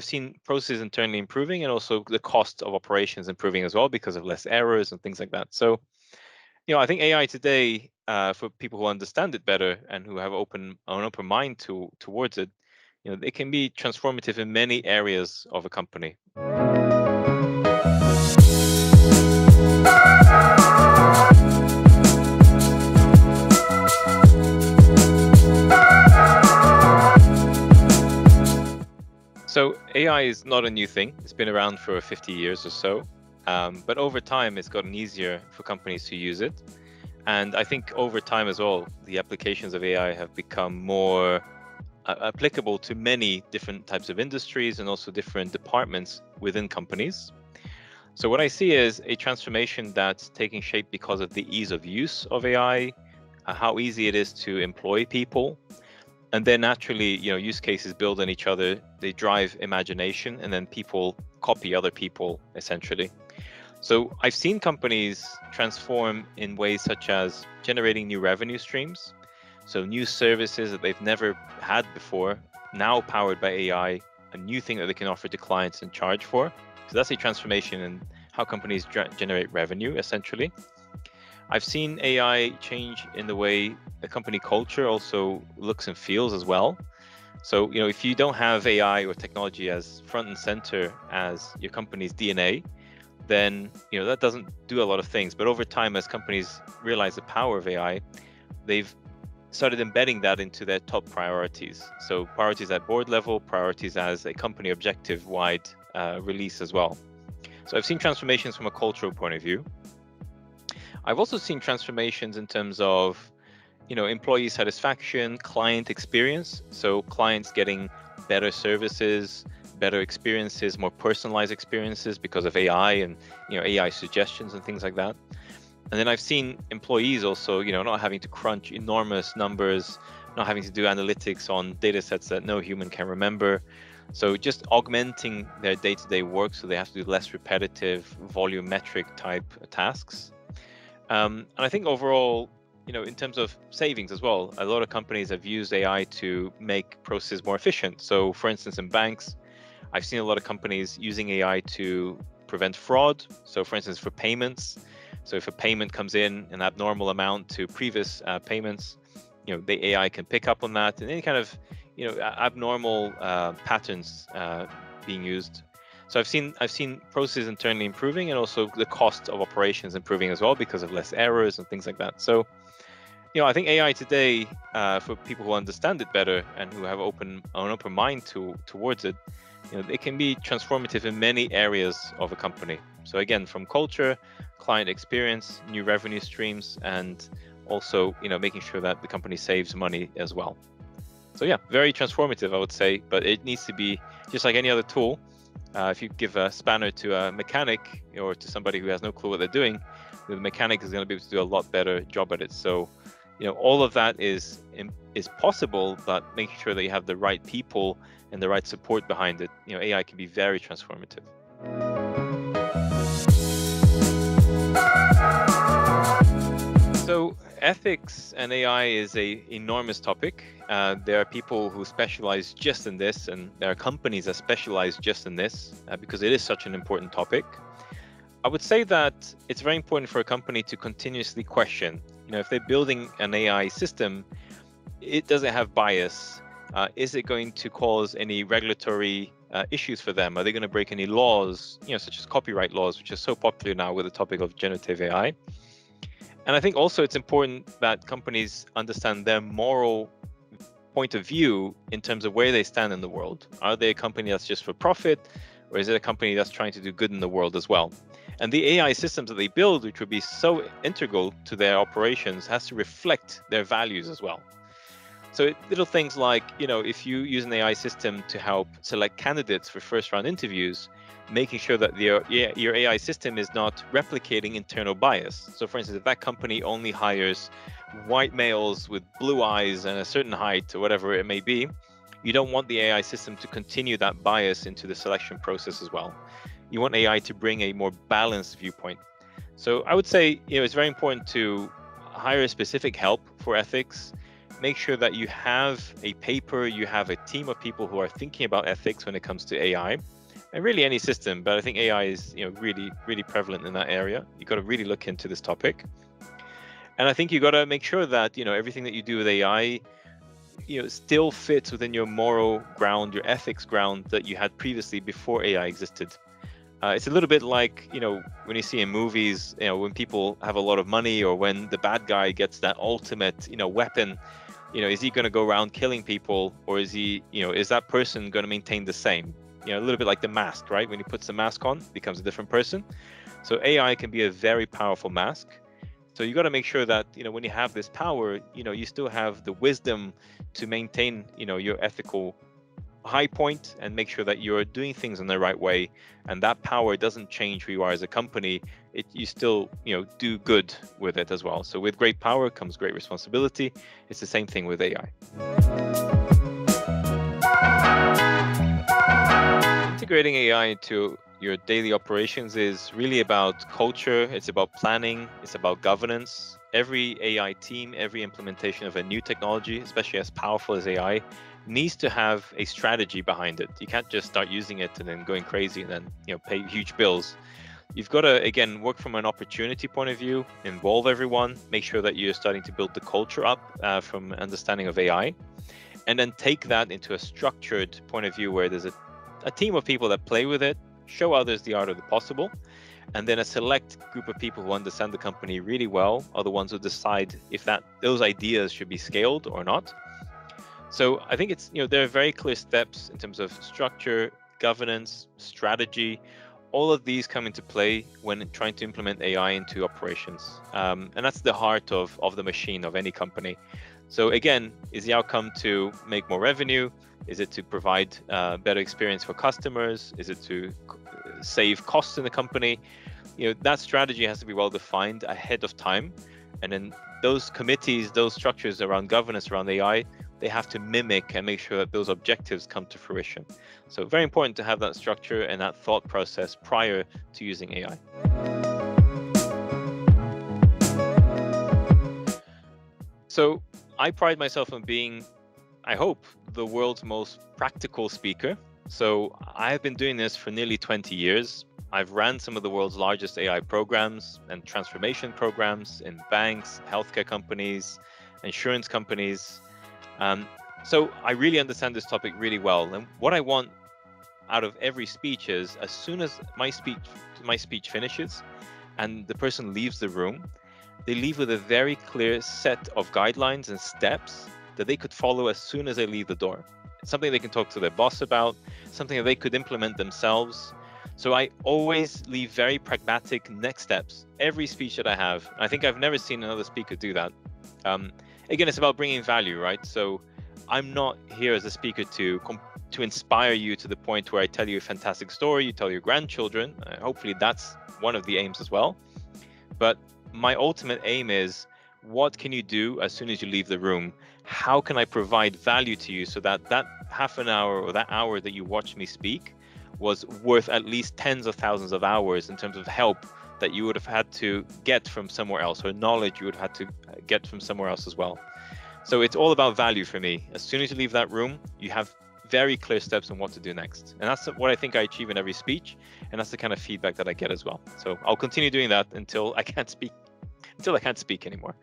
seen processes internally improving, and also the cost of operations improving as well because of less errors and things like that. So, I think AI today, for people who understand it better and who have an open mind towards it, it can be transformative in many areas of a company. So AI is not a new thing. It's been around for 50 years or so. But over time, it's gotten easier for companies to use it. And I think over time as well, the applications of AI have become more applicable to many different types of industries and also different departments within companies. So what I see is a transformation that's taking shape because of the ease of use of AI, how easy it is to employ people. And then naturally, use cases build on each other. They drive imagination, and then people copy other people, essentially. So I've seen companies transform in ways such as generating new revenue streams. So new services that they've never had before, now powered by AI, a new thing that they can offer to clients and charge for. So that's a transformation in how companies generate revenue, essentially. I've seen AI change in the way the company culture also looks and feels as well. So, if you don't have AI or technology as front and center as your company's DNA, then, that doesn't do a lot of things. But over time, as companies realize the power of AI, they've started embedding that into their top priorities. So priorities at board level, priorities as a company objective-wide release as well. So I've seen transformations from a cultural point of view. I've also seen transformations in terms of, employee satisfaction, client experience. So clients getting better services, better experiences, more personalized experiences because of AI and, AI suggestions and things like that. And then I've seen employees also, not having to crunch enormous numbers, not having to do analytics on data sets that no human can remember. So just augmenting their day-to-day work, so they have to do less repetitive, volumetric type tasks. And I think overall, in terms of savings as well, a lot of companies have used AI to make processes more efficient. So for instance, in banks, I've seen a lot of companies using AI to prevent fraud. So for instance, for payments, so if a payment comes in an abnormal amount to previous payments, the AI can pick up on that, and any kind of, abnormal patterns being used. So I've seen processes internally improving, and also the cost of operations improving as well because of less errors and things like that. So, I think AI today, for people who understand it better and who have an open mind towards it, it can be transformative in many areas of a company. So again, from culture, client experience, new revenue streams, and also, making sure that the company saves money as well. So yeah, very transformative, I would say, but it needs to be just like any other tool. If you give a spanner to a mechanic or to somebody who has no clue what they're doing, the mechanic is going to be able to do a lot better job at it. So, all of that is possible, but making sure that you have the right people and the right support behind it, AI can be very transformative. So ethics and AI is an enormous topic. There are people who specialize just in this, and there are companies that specialize just in this because it is such an important topic. I would say that it's very important for a company to continuously question, if they're building an AI system, it doesn't have bias. Is it going to cause any regulatory issues for them? Are they going to break any laws, such as copyright laws, which is so popular now with the topic of generative AI? And I think also it's important that companies understand their moral point of view in terms of where they stand in the world. Are they a company that's just for profit, or is it a company that's trying to do good in the world as well? And the AI systems that they build, which would be so integral to their operations, has to reflect their values as well. So little things like, if you use an AI system to help select candidates for first-round interviews, making sure that your AI system is not replicating internal bias. So for instance, if that company only hires white males with blue eyes and a certain height or whatever it may be, you don't want the AI system to continue that bias into the selection process as well. You want AI to bring a more balanced viewpoint. So I would say, it's very important to hire specific help for ethics, make sure that you have a paper, you have a team of people who are thinking about ethics when it comes to AI, and really any system. But I think AI is, really, really prevalent in that area. You got to really look into this topic. And I think you got to make sure that, everything that you do with AI, still fits within your moral ground, your ethics ground that you had previously before AI existed. It's a little bit like, when you see in movies, when people have a lot of money, or when the bad guy gets that ultimate, weapon, is he going to go around killing people, or is that person going to maintain the same? A little bit like the mask, right? When he puts the mask on, becomes a different person. So AI can be a very powerful mask. So you got to make sure that, when you have this power, you still have the wisdom to maintain, your ethical high point, and make sure that you're doing things in the right way, and that power doesn't change who you are as a company. You still do good with it as well. So with great power comes great responsibility. It's the same thing with AI. Integrating AI into your daily operations is really about culture. It's about planning. It's about governance. Every AI team, every implementation of a new technology, especially as powerful as AI, needs to have a strategy behind it. You can't just start using it and then going crazy and then pay huge bills. You've got to, again, work from an opportunity point of view, involve everyone, make sure that you're starting to build the culture up from understanding of AI, and then take that into a structured point of view where there's a team of people that play with it, show others the art of the possible, and then a select group of people who understand the company really well are the ones who decide if those ideas should be scaled or not. So I think it's, there are very clear steps in terms of structure, governance, strategy. All of these come into play when trying to implement AI into operations. And that's the heart of the machine of any company. So again, is the outcome to make more revenue? Is it to provide better experience for customers? Is it to save costs in the company? That strategy has to be well defined ahead of time. And then those committees, those structures around governance, around AI, they have to mimic and make sure that those objectives come to fruition. So very important to have that structure and that thought process prior to using AI. So I pride myself on being, I hope, the world's most practical speaker. So I have been doing this for nearly 20 years. I've ran some of the world's largest AI programs and transformation programs in banks, healthcare companies, insurance companies. So I really understand this topic really well. And what I want out of every speech is, as soon as my speech finishes and the person leaves the room, they leave with a very clear set of guidelines and steps that they could follow as soon as they leave the door. It's something they can talk to their boss about, something that they could implement themselves. So I always leave very pragmatic next steps, every speech that I have. I think I've never seen another speaker do that. Again, it's about bringing value, right? So I'm not here as a speaker to inspire you to the point where I tell you a fantastic story, you tell your grandchildren. Hopefully that's one of the aims as well. But my ultimate aim is, what can you do as soon as you leave the room? How can I provide value to you so that half an hour or that hour that you watch me speak was worth at least tens of thousands of hours in terms of help that you would have had to get from somewhere else, or knowledge you would have had to get from somewhere else as well. So it's all about value for me. As soon as you leave that room, you have very clear steps on what to do next. And that's what I think I achieve in every speech. And that's the kind of feedback that I get as well. So I'll continue doing that until I can't speak anymore.